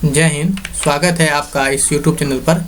जय हिंद। स्वागत है आपका इस YouTube चैनल पर।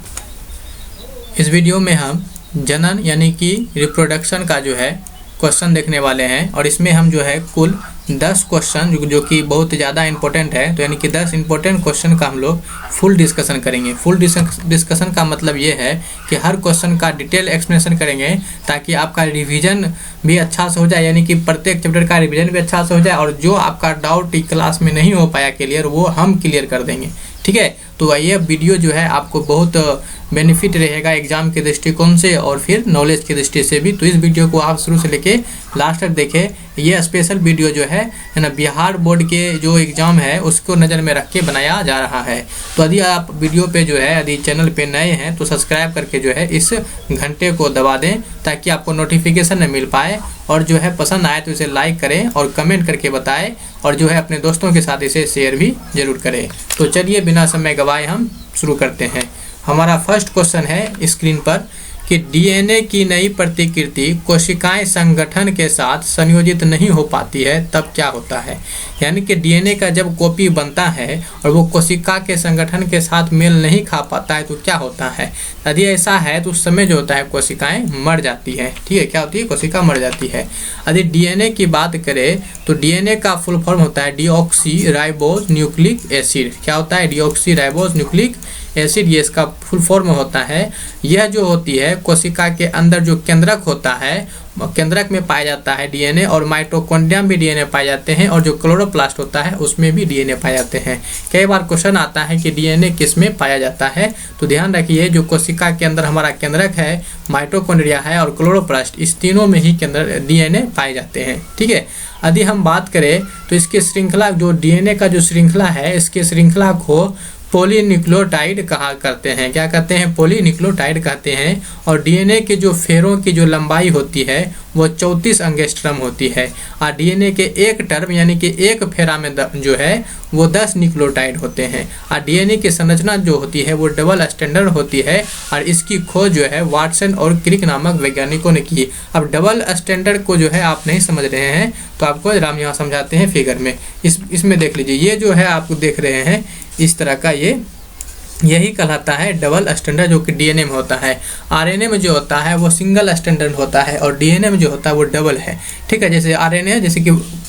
इस वीडियो में हम जनन यानी कि रिप्रोडक्शन का जो है क्वेश्चन देखने वाले हैं और इसमें हम जो है कुल 10 क्वेश्चन जो कि बहुत ज़्यादा इंपॉर्टेंट है, तो यानी कि 10 इंपॉर्टेंट क्वेश्चन का हम लोग फुल डिस्कशन करेंगे। फुल डिस्कशन का मतलब ये है कि हर क्वेश्चन का डिटेल एक्सप्लेनेशन करेंगे ताकि आपका रिवीजन भी अच्छा से हो जाए, यानी कि प्रत्येक चैप्टर का रिवीजन भी अच्छा से हो जाए और जो आपका डाउट क्लास में नहीं हो पाया क्लियर वो हम क्लियर कर देंगे। ठीक है, तो ये वीडियो जो है आपको बहुत बेनिफिट रहेगा एग्जाम के दृष्टिकोण से और फिर नॉलेज की दृष्टि से भी। तो इस वीडियो को आप शुरू से लेके लास्ट तक देखें। ये स्पेशल वीडियो जो है ना बिहार बोर्ड के जो एग्ज़ाम है उसको नज़र में रख के बनाया जा रहा है। तो यदि आप वीडियो पे जो है यदि चैनल पे नए हैं तो सब्सक्राइब करके जो है इस घंटे को दबा दें ताकि आपको नोटिफिकेशन न मिल पाए, और जो है पसंद आए तो इसे लाइक करें और कमेंट करके बताएं और जो है अपने दोस्तों के साथ इसे शेयर भी जरूर करें। तो चलिए बिना समय गवाए हम शुरू करते हैं। हमारा फर्स्ट क्वेश्चन है स्क्रीन पर कि डीएनए की नई प्रतिकृति कोशिकाएं संगठन के साथ संयोजित नहीं हो पाती है तब क्या होता है। यानी कि डीएनए का जब कॉपी बनता है और वो कोशिका के संगठन के साथ मेल नहीं खा पाता है तो क्या होता है। यदि ऐसा है तो उस समय जो होता है कोशिकाएं मर जाती है। ठीक है, क्या होती है, कोशिका मर जाती है। यदि डीएनए की बात करें तो डीएनए का फुल फॉर्म होता है डीऑक्सी राइबोज न्यूक्लिक एसिड। क्या होता है, डीऑक्सी राइबोज न्यूक्लिक एसिड, ये इसका फुल फॉर्म होता है। यह जो होती है कोशिका के अंदर जो केंद्रक होता है, केंद्रक में पाया जाता है डीएनए, और माइटोकॉन्ड्रिया में भी डीएनए पाए जाते हैं और जो क्लोरोप्लास्ट होता है उसमें भी डीएनए पाए जाते हैं। कई बार क्वेश्चन आता है कि डीएनए किस में पाया जाता है, तो ध्यान रखिए जो कोशिका के अंदर हमारा केंद्रक है, माइटोकॉन्ड्रिया है और क्लोरोप्लास्ट, इस तीनों में ही केंद्र डीएनए पाए जाते हैं। ठीक है, यदि हम बात करें तो इसकी श्रृंखला जो डीएनए का जो श्रृंखला है इसके श्रृंखला को पॉलीन्यूक्लियोटाइड कहा करते हैं। क्या कहते हैं, पॉलीन्यूक्लियोटाइड कहते हैं। और डीएनए के जो फेरों की जो लंबाई होती है वो 34 एंगस्ट्रम होती है और डीएनए के एक टर्म यानी कि एक फेरा में जो है वो 10 न्यूक्लियोटाइड होते हैं। और डीएनए की संरचना जो होती है वो डबल स्टैंडर्ड होती है और इसकी खोज जो है वाटसन और क्रिक नामक वैज्ञानिकों ने की। अब डबल स्टैंडर्ड को जो है आप नहीं समझ रहे हैं तो आपको राम यहाँ समझाते हैं फिगर में। इसमें देख लीजिए, ये जो है आप देख रहे हैं इस तरह का, यही कहलाता है डबल स्टैंडर्ड जो कि डीएनए में होता है। आरएनए में जो होता है वो सिंगल स्टैंडर्ड होता है और डीएनए में जो होता है वो डबल है। ठीक है, जैसे आरएनए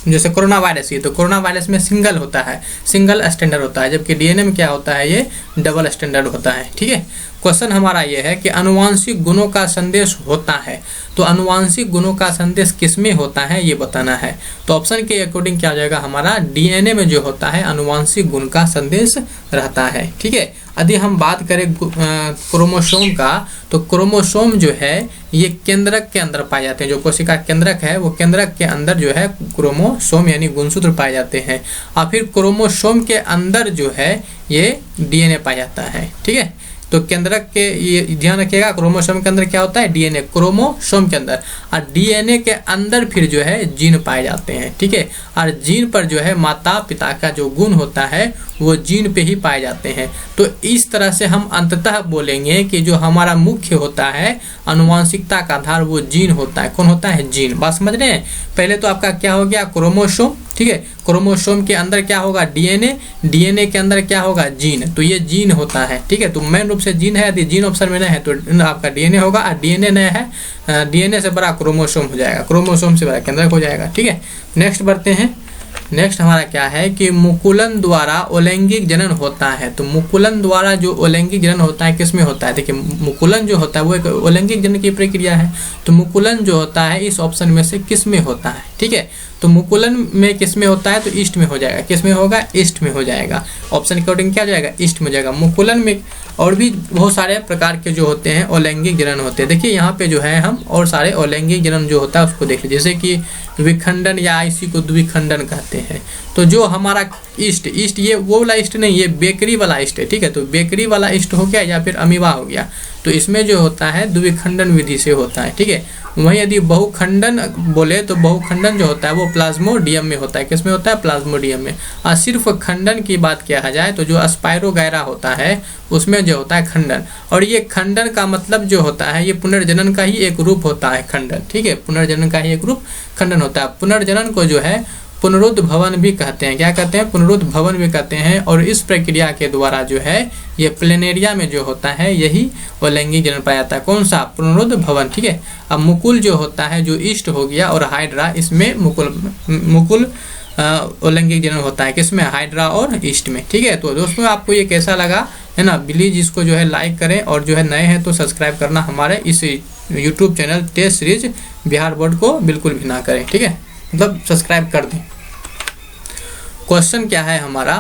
जैसे कोरोना वायरस, ये तो कोरोना वायरस में सिंगल होता है, सिंगल स्टैंडर्ड होता है, जबकि डीएनए में क्या होता है, ये डबल स्टैंडर्ड होता है। ठीक है, क्वेश्चन हमारा ये है कि अनुवांशिक गुणों का संदेश होता है, तो अनुवांशिक गुणों का संदेश किसमें होता है ये बताना है। तो ऑप्शन के अकॉर्डिंग क्या हो जाएगा, हमारा डीएनए में जो होता है अनुवांशिक गुण का संदेश रहता है। ठीक है, यदि हम बात करें क्रोमोसोम का तो क्रोमोसोम जो है ये केंद्रक के अंदर पाए जाते हैं। जो कोशिका केंद्रक है वो केंद्रक के अंदर जो है क्रोमोसोम यानी गुणसूत्र पाए जाते हैं और फिर क्रोमोसोम के अंदर जो है ये डीएनए पाया जाता है। ठीक है, तो केंद्रक के ये ध्यान रखिएगा, क्रोमोसोम के अंदर क्या होता है, डीएनए, क्रोमोसोम के अंदर, और डीएनए के अंदर फिर जो है जीन पाए जाते हैं। ठीक है, और जीन पर जो है माता पिता का जो गुण होता है वो जीन पे ही पाए जाते हैं। तो इस तरह से हम अंततः बोलेंगे कि जो हमारा मुख्य होता है अनुवांशिकता का आधार वो जीन होता है। कौन होता है, जीन। बात समझ रहे हैं। पहले तो आपका क्या हो गया, क्रोमोसोम। ठीक है, क्रोमोसोम के अंदर क्या होगा, डीएनए, डीएनए के अंदर क्या होगा, जीन। तो ये जीन होता है। ठीक है, तो मेन रूप से जीन है। यदि जीन ऑप्शन में नहीं है तो आपका डीएनए होगा, और डीएनए नहीं है, डीएनए से बड़ा क्रोमोसोम हो जाएगा, क्रोमोसोम से बड़ा केंद्रक हो जाएगा। ठीक है, नेक्स्ट बढ़ते हैं। नेक्स्ट हमारा क्या है कि मुकुलन द्वारा अलैंगिक जनन होता है। तो मुकुलन द्वारा जो अलैंगिक जनन होता है किसमें होता है, देखिए मुकुलन जो होता है वो एक अलैंगिक जनन की प्रक्रिया है। तो मुकुलन जो होता है इस ऑप्शन में से किस में होता है। ठीक है, तो मुकुलन में किस में होता है, तो ईस्ट में हो जाएगा। किस में होगा, ईस्ट में हो जाएगा। ऑप्शन के अकॉर्डिंग क्या हो जाएगा, ईस्ट में हो जाएगा। मुकुलन में और भी बहुत सारे प्रकार के जो होते हैं अलैंगिक जनन होते हैं। देखिए यहाँ पे जो है हम और सारे अलैंगिक जनन जो होता है उसको देख लीजिए, जैसे कि विखंडन या इसी को द्विखंडन कहते हैं। तो जो हमारा ईस्ट ये वो वाला ईस्ट नहीं, ये बेकरी वाला ईस्ट है। ठीक है, तो बेकरी वाला ईस्ट हो गया या फिर अमीबा हो गया, तो इसमें जो होता है द्विखंडन विधि से होता है। ठीक है, वहीं यदि बहुखंडन बोले तो बहुखंडन जो होता है वो प्लाज्मोडियम में होता है। किसमें होता है, प्लाज्मोडियम में। और सिर्फ खंडन की बात किया जाए तो जो स्पाइरोगैरा होता है उसमें जो होता है खंडन, और ये खंडन का मतलब जो होता है ये पुनर्जनन का ही एक रूप होता है, खंडन। ठीक है, पुनर्जनन का ही एक रूप खंडन होता है। पुनर्जनन को जो है पुनरुद्भवन भी कहते हैं। क्या कहते हैं? पुनरुद्भवन भी कहते हैं। और इस प्रक्रिया के द्वारा जो है ये प्लेनेरिया में जो होता है यही अलैंगिक जनन पाया जाता है। कौन सा? पुनरुद्भवन। ठीक है। अब मुकुल जो होता है जो ईस्ट हो गया और हाइड्रा, इसमें मुकुल अलैंगिक जनन होता है। किसमें? हाइड्रा और ईस्ट में। ठीक है। तो दोस्तों आपको ये कैसा लगा है ना? प्लीज इसको जो है लाइक करें और जो है नए हैं तो सब्सक्राइब करना हमारे इस YouTube channel test series Bihar board को बिल्कुल भी ना करें। ठीक है, मतलब सब्सक्राइब कर दें। क्वेश्चन क्या है हमारा?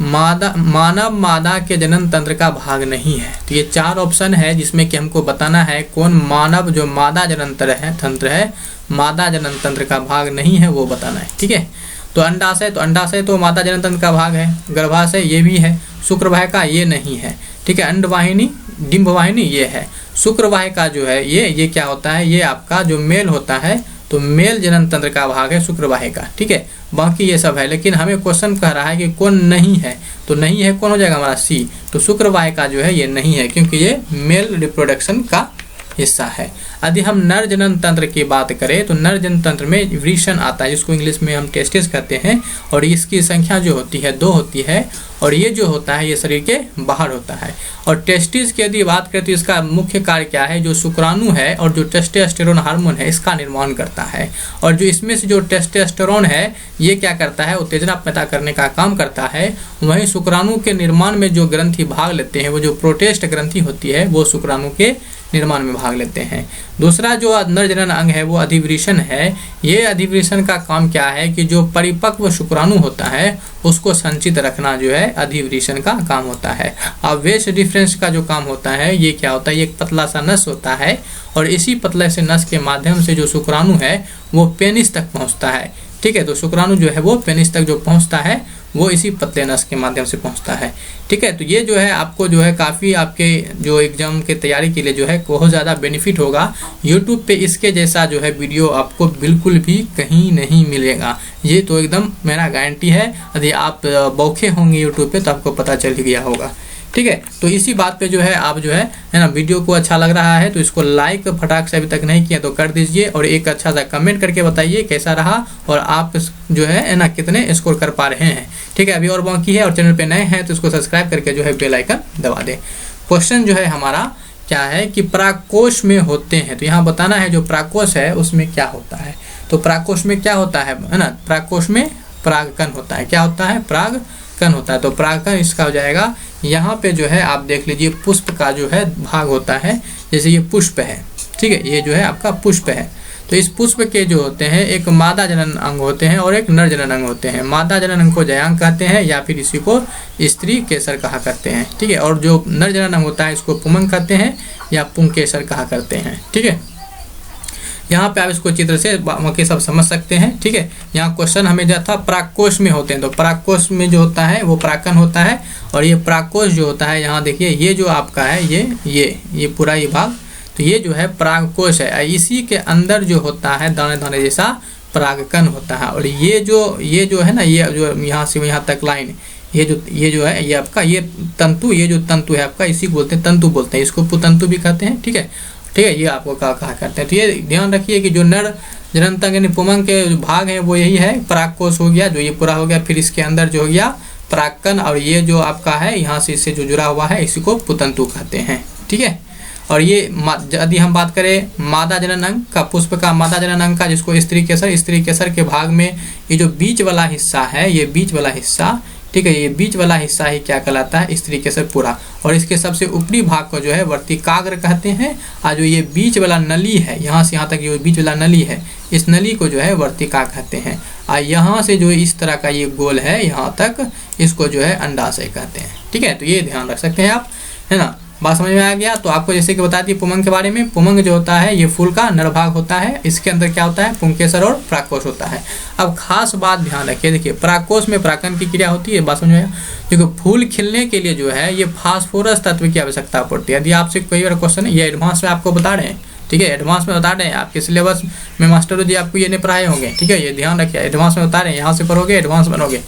मानव मादा के जनन तंत्र का भाग नहीं है। तो ये 4 ऑप्शन है जिसमें कि हमको बताना है कौन मानव जो मादा जनन तंत्र है मादा जनन तंत्र का भाग नहीं है, वो बताना है। ठीक है। तो अंडाशय तो मादा जनन तंत्र का भाग है। गर्भाशय ये भी है। शुक्रवाहिका ये नहीं है। ठीक है। अंडवाहिनी, डिंबवाहिनी ये है। शुक्रवाहिका जो है ये क्या होता है? ये आपका जो मेल होता है, तो मेल जनन तंत्र का भाग है शुक्रवाहिका। ठीक है। बाकी ये सब है, लेकिन हमें क्वेश्चन कह रहा है कि कौन नहीं है, तो नहीं है कौन हो जाएगा हमारा? सी। तो शुक्रवाहिका जो है ये नहीं है क्योंकि ये मेल रिप्रोडक्शन का हिस्सा है। यदि हम नर जनन तंत्र की बात करें तो नर जनन तंत्र में वृषण आता है, जिसको इंग्लिश में हम टेस्टिस कहते हैं, और इसकी संख्या जो होती है 2 होती है, और ये जो होता है ये शरीर के बाहर होता है। और टेस्टिस की यदि बात करें तो इसका मुख्य कार्य क्या है? जो शुक्राणु है और जो टेस्टोस्टेरोन हार्मोन है इसका निर्माण करता है। और जो इसमें से जो टेस्टोस्टेरोन है ये क्या करता है? उत्तेजना पैदा करने का काम करता है। वहीं शुक्राणु के निर्माण में जो ग्रंथि भाग लेते हैं, वो जो प्रोटेस्ट ग्रंथि होती है, वो शुक्राणु के निर्माण में भाग लेते हैं। दूसरा जो नर जनन अंग है वो अधिवृषण है। ये अधिवृषण का काम क्या है कि जो परिपक्व शुक्राणु होता है उसको संचित रखना जो है अधिवृषण का काम होता है। अब वेस्ट डिफरेंस का जो काम होता है ये क्या होता है? ये एक पतला सा नस होता है, और इसी पतले से नस के माध्यम से जो शुक्राणु है वो पेनिस तक पहुंचता है। ठीक है। तो शुक्राणु जो है वो पेनिस तक जो पहुंचता है वो इसी पतले नस के माध्यम से पहुंचता है। ठीक है। तो ये जो है आपको जो है काफ़ी आपके जो एग्जाम के तैयारी के लिए जो है बहुत ज़्यादा बेनिफिट होगा। यूट्यूब पे इसके जैसा जो है वीडियो आपको बिल्कुल भी कहीं नहीं मिलेगा, ये तो एकदम मेरा गारंटी है। यदि आप बौखे होंगे यूट्यूब पे तो आपको पता चल ही गया होगा। ठीक है। तो इसी बात पे जो है आप जो है ना वीडियो को अच्छा लग रहा है तो इसको लाइक फटाक से अभी तक नहीं किया तो कर दीजिए, और एक अच्छा सा कमेंट करके बताइए कैसा रहा और आप जो है ना कितने स्कोर कर पा रहे हैं। ठीक है। अभी और बाकी है, और चैनल पे नए हैं तो इसको सब्सक्राइब करके जो है बेल आइकन दबा दें। क्वेश्चन जो है हमारा क्या है कि परागकोश में होते हैं, तो यहाँ बताना है जो परागकोश है उसमें क्या होता है। तो परागकोश में क्या होता है ना? परागकोश में परागकण होता है। क्या होता है? परागकण होता है। तो परागकण इसका हो जाएगा, यहाँ पे जो है आप देख लीजिए पुष्प का जो है भाग होता है, जैसे ये पुष्प है। ठीक है। ये जो है आपका पुष्प है। तो इस पुष्प के जो होते हैं एक मादा जनन अंग होते हैं और एक नर जनन अंग होते हैं। मादा जनन अंग को जयांग कहते हैं या फिर इसी को स्त्री केसर कहा करते हैं। ठीक है। और जो नर जनन अंग होता है इसको पुमंग कहते हैं या पुंकेसर कहा करते हैं। ठीक है। यहाँ पे आप इसको चित्र से बाकी सब समझ सकते हैं। ठीक है। यहाँ क्वेश्चन हमें जो था परागकोश में होते हैं, तो परागकोश में जो होता है वो परागकण होता है, और ये परागकोश जो होता है यहाँ देखिए ये जो आपका है ये पूरा ये भाग, तो ये जो है परागकोश है। इसी के अंदर जो होता है दाने दाने जैसा परागकण होता है। और ये जो है ना, ये जो यहाँ से यहाँ तक लाइन, ये जो है ये आपका ये तंतु, ये जो तंतु है आपका इसी को बोलते हैं तंतु बोलते हैं, इसको पुतंतु भी कहते हैं। ठीक है। ठीक है। ये आपको कहा करते हैं। तो ये ध्यान रखिए कि जो नर जनन तंग यानी पुमंग के जो भाग हैं वो यही है। परागकोश हो गया जो ये पूरा हो गया, फिर इसके अंदर जो हो गया परागकण, और ये जो आपका है यहाँ से इससे जो जुड़ा हुआ है इसी को पुतंतु कहते हैं। ठीक है। और ये यदि हम बात करें मादा जनन अंग का, पुष्प का मादा जनन अंग का, जिसको स्त्री केसर के भाग में ये जो बीच वाला हिस्सा है, ये बीच वाला हिस्सा, ठीक है, ये बीच वाला हिस्सा ही क्या कहलाता है? स्त्री केसर पूरा। और इसके सबसे ऊपरी भाग को जो है वर्तिकाग्र कहते हैं, और जो ये बीच वाला नली है यहाँ से यहाँ तक ये बीच वाला नली है, इस नली को जो है वर्तिका कहते हैं। और यहाँ से जो इस तरह का ये गोल है यहाँ तक, इसको जो है अंडाशय कहते हैं। ठीक है। तो ये ध्यान रख सकते हैं आप, है ना? बात समझ में आ गया। तो आपको जैसे कि बता दी पुमंग के बारे में, पुमंग जो होता है ये फूल का नर भाग होता है। इसके अंदर क्या होता है? पुंकेसर और परागकोश होता है। अब खास बात ध्यान रखिए, देखिए परागकोश में परागकण की क्रिया होती है, बात समझ में आया? क्योंकि फूल खिलने के लिए जो है ये फास्फोरस तत्व की आवश्यकता पड़ती है। यदि आपसे कोई बार क्वेश्चन है, ये एडवांस में आपको बता रहे हैं। ठीक है। एडवांस में बता रहे हैं, आपके सिलेबस में मास्टर जी आपको ये नहीं पढ़ाए होंगे। ठीक है। ये ध्यान रखिए, एडवांस में बता रहे हैं, यहाँ से पढ़ोगे एडवांस बनोगे।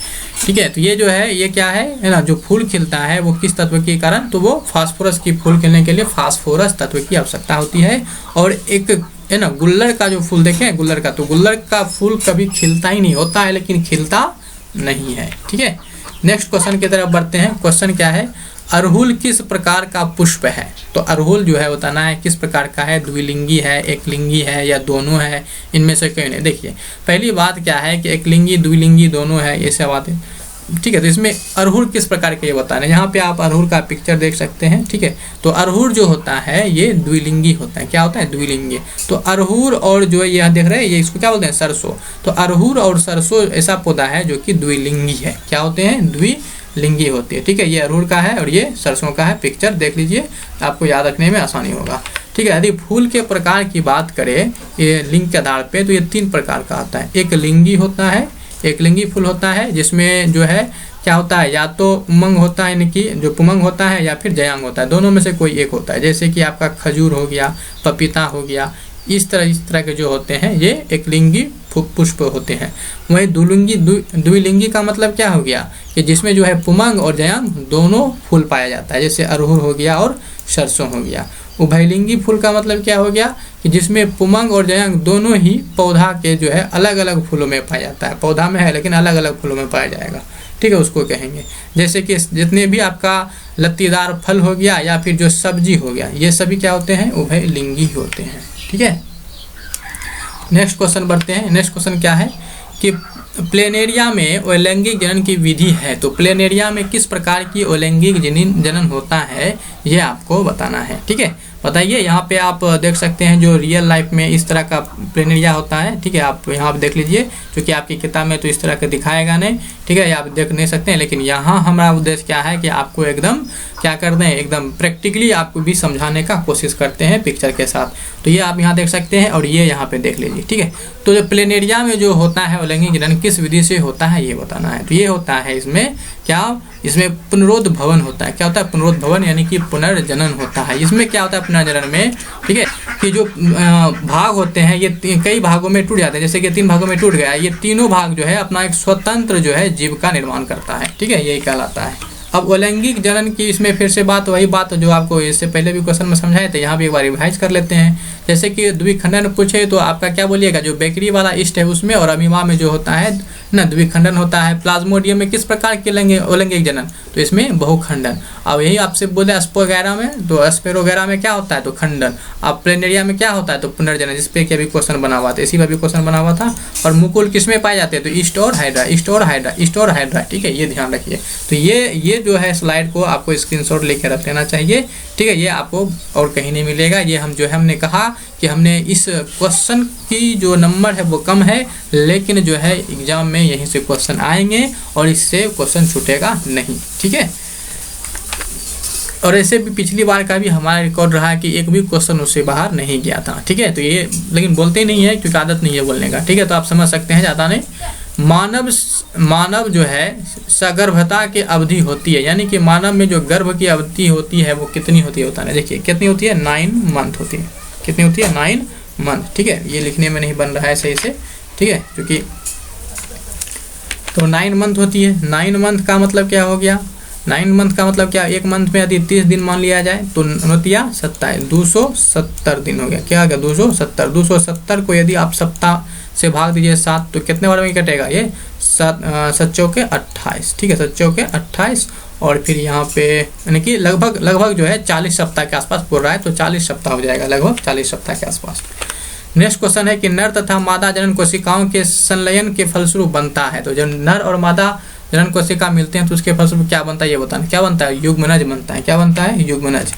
ठीक है। तो ये जो है ये क्या है ना, जो फूल खिलता है वो किस तत्व के कारण? तो वो फास्फोरस की, फूल खिलने के लिए फास्फोरस तत्व की आवश्यकता होती है। और एक है ना, गुल्लर का जो फूल देखें गुल्लर का, तो गुल्लर का फूल कभी खिलता ही नहीं, होता है लेकिन खिलता नहीं है। ठीक है, नेक्स्ट क्वेश्चन की तरफ बढ़ते हैं। क्वेश्चन क्या है, अड़हुल किस प्रकार का पुष्प है? तो अड़हुल जो है बताना है किस प्रकार का है, द्विलिंगी है, एकलिंगी है या दोनों है, इनमें से कोई नहीं। देखिए पहली बात क्या है कि एकलिंगी द्विलिंगी दोनों है, ये सब बातें। ठीक है, तो इसमें अड़हुल किस प्रकार के ये बताना है। यहाँ पे आप अड़हुल का पिक्चर देख सकते हैं। ठीक है, तो अड़हुल जो होता है ये द्विलिंगी होता है। क्या होता है, द्विलिंगी। तो अड़हुल और जो ये देख रहे हैं ये इसको क्या बोलते हैं, सरसों। तो अड़हुल और सरसों ऐसा पौधा है जो कि द्विलिंगी है। क्या होते हैं, द्विलिंगी होती है। ठीक है, ये अड़हुल का है और ये सरसों का है। पिक्चर देख लीजिए, आपको याद रखने में आसानी होगा। ठीक है, यदि फूल के प्रकार की बात करें ये लिंग के आधार पे, तो ये 3 प्रकार का आता है। एक लिंगी होता है, एक लिंगी फूल होता है जिसमें जो है क्या होता है, या तो उमंग होता है, यानी कि जो पुमंग होता है, या फिर जयांग होता है। दोनों में से कोई एक होता है, जैसे कि आपका खजूर हो गया, पपीता हो गया, इस तरह के जो होते हैं ये एक लिंगी पुष्प होते हैं। वही द्विलिंगी का मतलब क्या हो गया कि जिसमें जो है पुमंग और जयांग दोनों फूल पाया जाता है, जैसे अड़हुल हो गया और सरसों हो गया। उभयलिंगी फूल का मतलब क्या हो गया कि जिसमें पुमंग और जयांग दोनों ही पौधा के जो है अलग अलग फूलों में पाया जाता है। पौधा में है लेकिन अलग अलग फूलों में पाया जाएगा। ठीक है, उसको कहेंगे। जैसे कि जितने भी आपका लत्तीदार फल हो गया या फिर जो सब्जी हो गया, ये सभी क्या होते हैं, उभयलिंगी होते हैं। ठीक है, नेक्स्ट क्वेश्चन बढ़ते हैं। नेक्स्ट क्वेश्चन क्या है कि प्लेनेरिया में अलैंगिक जनन की विधि है। तो प्लेनेरिया में किस प्रकार की अलैंगिक जनन होता है ये आपको बताना है। ठीक है, बताइए। यहाँ पे आप देख सकते हैं जो रियल लाइफ में इस तरह का प्लेनेरिया होता है। ठीक है, आप यहाँ पे देख लीजिए, क्योंकि आपकी किताब में तो इस तरह का दिखाएगा नहीं। ठीक है, आप देख नहीं सकते हैं, लेकिन यहाँ हमारा उद्देश्य क्या है कि आपको एकदम क्या कर दें, एकदम प्रैक्टिकली आपको भी समझाने का कोशिश करते हैं पिक्चर के साथ। तो ये आप यहाँ देख सकते हैं और ये यहाँ पे देख लीजिए। ठीक है, तो जो प्लेनेरिया में जो होता है अलैंगिक जनन किस विधि से होता है ये बताना है। तो ये होता है इसमें क्या, इसमें पुनरोद्भवन होता है। क्या होता है, पुनरोद्भवन यानी कि पुनर्जनन होता है। इसमें क्या होता है पुनर्जनन में, ठीक है, कि जो भाग होते हैं ये कई भागों में टूट जाते हैं। जैसे कि 3 भागों में टूट गया, ये तीनों भाग जो है अपना एक स्वतंत्र जो है जीव का निर्माण करता है। ठीक है, यही कहलाता है। अब अलैंगिक जनन की इसमें फिर से बात, वही बात जो आपको इससे पहले भी क्वेश्चन में समझाए थे, यहाँ भी एक बार रिवाइज कर लेते हैं। जैसे कि द्विखंडन पूछे तो आपका क्या बोलिएगा, जो बेकरी वाला ईस्ट है उसमें और अमीबा में जो होता है ना द्विखंडन होता है। प्लाज्मोडियम में किस प्रकार के अलैंगिक जनन, तो इसमें बहुखंडन। अब यही आपसे बोले स्पोगैरा में, तो स्पेरोगैरा में क्या होता है, तो खंडन। अब प्लेनेरिया में क्या होता है, तो पुनर्जनन, जिसपे कि अभी क्वेश्चन बना हुआ था, इसी पर भी क्वेश्चन बना हुआ था। और मुकुल किस में पाए जाते हैं, तो ईस्ट और हाइड्रा, ईस्ट और हाइड्रा, ईस्ट और हाइड्रा। ठीक है, ये ध्यान रखिए। तो ये जो है स्लाइड को आपको स्क्रीनशॉट लेके रख लेना चाहिए। ठीक है, ये आपको और कहीं नहीं मिलेगा। ये हम जो है हमने कहा कि हमने इस क्वेश्चन की जो नंबर है वो कम है, लेकिन जो है एग्जाम में यहीं से क्वेश्चन आएंगे और इससे क्वेश्चन छूटेगा नहीं। ठीक है, और ऐसे भी पिछली बार का भी हमारा रिकॉर्ड रहा कि एक भी क्वेश्चन उससे बाहर नहीं गया था। ठीक है, तो ये लेकिन बोलते नहीं है क्योंकि आदत नहीं है बोलने का। ठीक है, तो आप समझ सकते हैं, ज़्यादा नहीं। मानव जो है सगर्भता की अवधि होती है, यानी कि मानव में जो गर्भ की अवधि होती है वो कितनी होती है होता है। देखिए कितनी होती है, 9 मंथ होती है। कितनी होती है, 9 मंथ। ठीक है, ये लिखने में नहीं बन रहा है सही से। ठीक है, क्योंकि तो 9 मंथ होती है। 9 मंथ का मतलब क्या हो गया, 9 मंथ का मतलब क्या, एक मंथ में यदि 30 दिन मान लिया जाए तो 9 27 270 दिन हो गया। क्या हो गया, 270। 270 को यदि आप सप्ताह से भाग दीजिए 7 तो कितने बार में कटेगा, ये 7 चौके 28। ठीक है, 7 चौके 28। और फिर यहाँ पे यानी कि लगभग जो है 40 सप्ताह के आसपास बोल रहा है, तो 40 सप्ताह हो जाएगा, लगभग 40 सप्ताह के आसपास। नेक्स्ट क्वेश्चन है कि नर तथा मादा जनन कोशिकाओं के संलयन के फलस्वरूप बनता है। तो जब नर और मादा जनन कोशिका मिलते हैं तो उसके फलस्वरूप क्या बनता है ये बताना। क्या बनता है, युग्मनज बनता है। क्या बनता है, युग्मनज।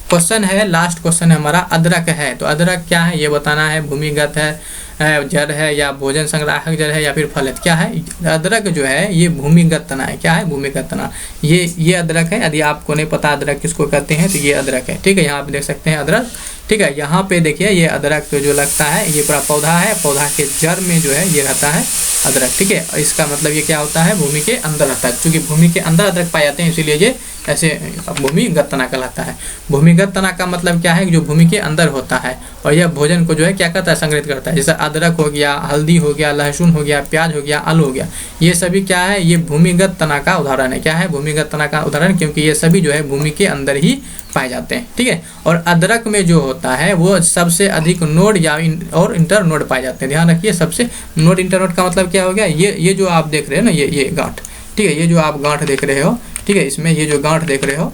क्वेश्चन है, लास्ट क्वेश्चन है हमारा, अदरक है। तो अदरक क्या है ये बताना है, भूमिगत है, जड़ है या भोजन संग्राहक जड़ है या फिर फल है। क्या है, अदरक जो है ये भूमिगत तना है। क्या है, भूमिगत तना। ये अदरक है। यदि आपको नहीं पता अदरक किसको कहते हैं तो ये अदरक है। ठीक है, यहाँ पे देख सकते हैं अदरक। ठीक है, यहाँ पे देखिए ये अदरक जो लगता है ये पूरा पौधा है, पौधा के जड़ में जो है ये रहता है अदरक। ठीक है, इसका मतलब ये क्या होता है, भूमि के अंदर रहता है। क्योंकि भूमि के अंदर अदरक पाए जाते हैं इसीलिए ये ऐसे भूमिगत तना कहलाता है। भूमिगत तना का मतलब क्या है, जो भूमि के अंदर होता है और यह भोजन को जो है क्या करता है, संग्रहित करता है। जैसे अदरक हो गया, हल्दी हो गया, लहसुन हो गया, प्याज हो गया, आलू हो गया, ये सभी क्या है, ये भूमिगत तना का उदाहरण है। क्या है, भूमिगत तना का उदाहरण, क्योंकि ये सभी जो है भूमि के अंदर ही पाए जाते हैं। ठीक है, और अदरक में जो होता है वो सबसे अधिक नोड या और इंटर नोड पाए जाते हैं। ध्यान रखिए, सबसे नोड इंटर नोड का मतलब क्या हो गया, ये जो आप देख रहे हो ना, ये गांठ, ठीक है, ये जो आप गांठ देख रहे हो, ठीक है, इसमें ये जो गांठ देख रहे हो,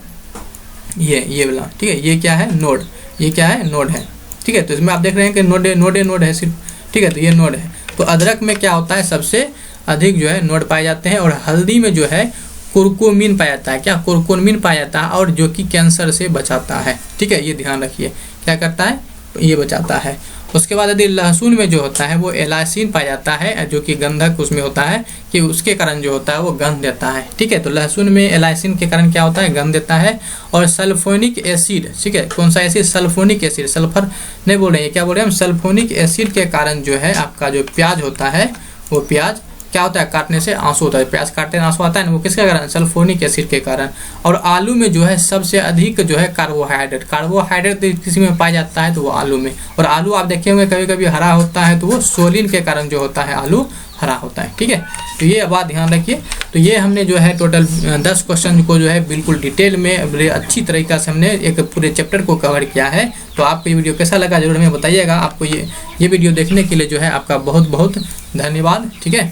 ये वाला, ठीक है, ये क्या है, नोड, ये क्या है, नोड है। ठीक है, तो इसमें आप देख रहे हैं कि नोड है सिर्फ। ठीक है, तो ये नोड है। तो अदरक में क्या होता है, सबसे अधिक जो है नोड पाए जाते हैं। और हल्दी में जो है कुरकुमिन पाया जाता है। क्या, कुरकुमिन पाया जाता है, और जो कि कैंसर से बचाता है। ठीक है, ये ध्यान रखिए, क्या करता है, ये बचाता है। उसके बाद यदि लहसुन में जो होता है वो एलाइसिन पाया जाता है, जो कि गंधक उसमें होता है, कि उसके कारण जो होता है वो गंध देता है। ठीक है, तो लहसुन में एलाइसिन के कारण क्या होता है, गंध देता है। और सल्फोनिक एसिड, ठीक है, कौन सा एसिड, सल्फोनिक एसिड, सल्फर नहीं बोल रहे हैं, क्या बोल रहे हैं हम, सल्फोनिक एसिड के कारण जो है आपका जो प्याज होता है, वो प्याज क्या होता है, काटने से आंसू होता है। प्याज काटने से आंसू आता है ना, वो किसके कारण, सल्फोनिक एसिड के कारण। और आलू में जो है सबसे अधिक जो है कार्बोहाइड्रेट किसी में पाया जाता है, तो वो आलू में। और आलू आप देखे होंगे कभी कभी हरा होता है, तो वो सोलिन के कारण जो होता है आलू हरा होता है। ठीक है, तो ये बात ध्यान रखिए। तो ये हमने जो है टोटल 10 क्वेश्चन को जो है बिल्कुल डिटेल में बड़े अच्छी तरीक़ा से हमने एक पूरे चैप्टर को कवर किया है। तो आपको ये वीडियो कैसा लगा जरूर हमें बताइएगा। आपको ये वीडियो देखने के लिए जो है आपका बहुत बहुत धन्यवाद। ठीक है,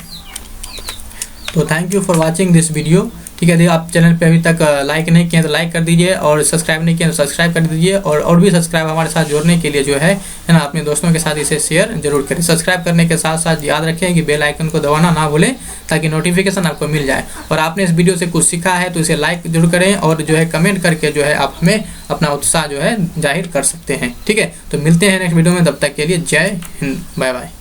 तो thank you for watching this video. ठीक है, यदि आप चैनल पे अभी तक लाइक नहीं किए तो लाइक कर दीजिए, और सब्सक्राइब नहीं किए तो सब्सक्राइब कर दीजिए। और भी सब्सक्राइब हमारे साथ जोड़ने के लिए जो है ना, अपने दोस्तों के साथ इसे शेयर जरूर करें। सब्सक्राइब करने के साथ साथ याद रखें कि बेल आइकन को दबाना ना भूलें, ताकि नोटिफिकेशन आपको मिल जाए। और आपने इस वीडियो से कुछ सीखा है तो इसे लाइक जरूर करें, और जो है कमेंट करके जो है आप हमें अपना उत्साह जो है जाहिर कर सकते हैं। ठीक है, तो मिलते हैं नेक्स्ट वीडियो में, तब तक के लिए जय हिंद, बाय बाय।